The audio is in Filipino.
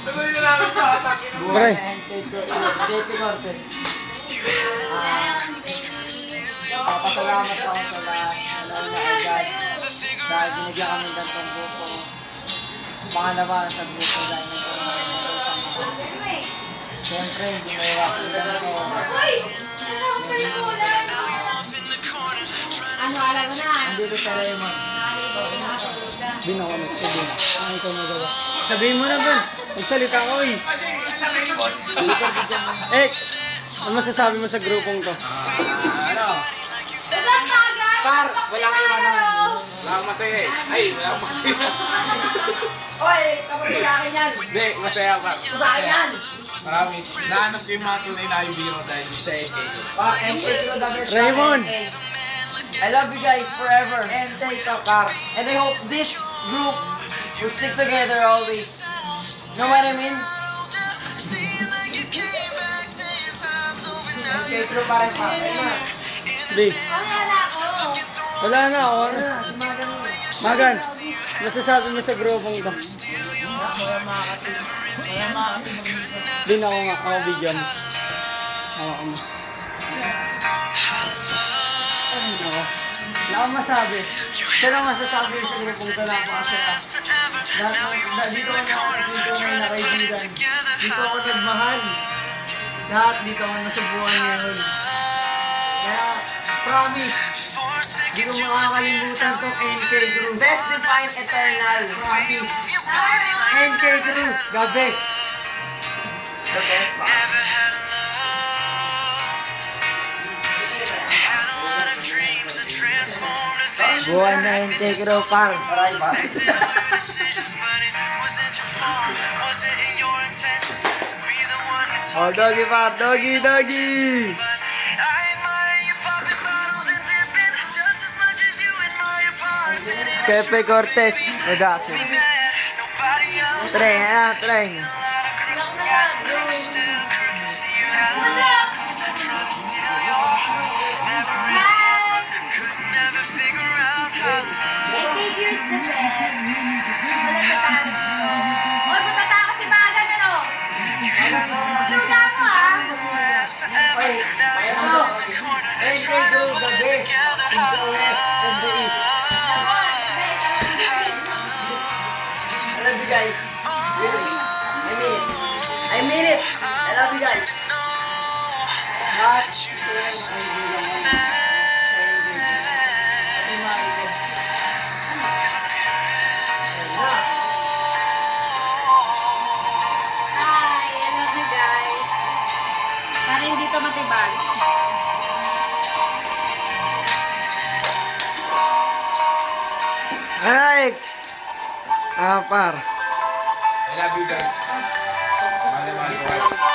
Ano yung namin ito? Atake na mo. JP Cortez. Papasalamat ako sa lahat. Alam na agad. Dahil binigyan kami ng gantong grupo. Pangalawa sa grupo dahil siyempre, hindi may iwasan ganito. Ano, alam mo na? Andito sa Raymond. Binawa mo. Ang ikaw nagawa. Sabihin mo na, Ben. Magsalita ko eh. X, ano masasabi mo sa grupong to? Ano? Par, walang iwanan. Wala akong masaya eh. Ay, wala akong masaya. Oy, kapag sa akin yan. Hindi, masaya pa. Sa akin yan. Marami. Nahanap ko yung mga tunay na kaibigan ko dahil sa AK. Raymond! I love you guys forever. And take a car. And I hope this group will stick together always. Know what I mean? Okay, group pa rin pa. Di. Wala na ako. Wala na ako. Magan, masasabi mo sa grupong to? Din ako nga. Ako bigyan. Ako mo. Wala akong masabi. Siya lang masasabi sa grupong to na ako kasi dito ako nakaibigan. Dito ako nagmahal. Lahat dito ako nasubukan ngayon. Kaya, promise, di ko makakalimutan tong NK Crew. Best Define Eternal. Promise. NK Crew, the best. The best pa. Buwan na NK Crew, par. Maray ba? Oh, doggy par, doggy, doggy. Pepe Cortez, production. Try. Here's the best. Wala tatalo. Oy, matataka si Magan, ano? Luga mo, ah. Oy, ano? NK Crew, the best. In the west and the east. I love you guys. Really. I mean it. I love you guys. Hi, I love you guys. Sana hindi to matibag. Alright. Par. I love you guys. Mahal na mahal ko kayo.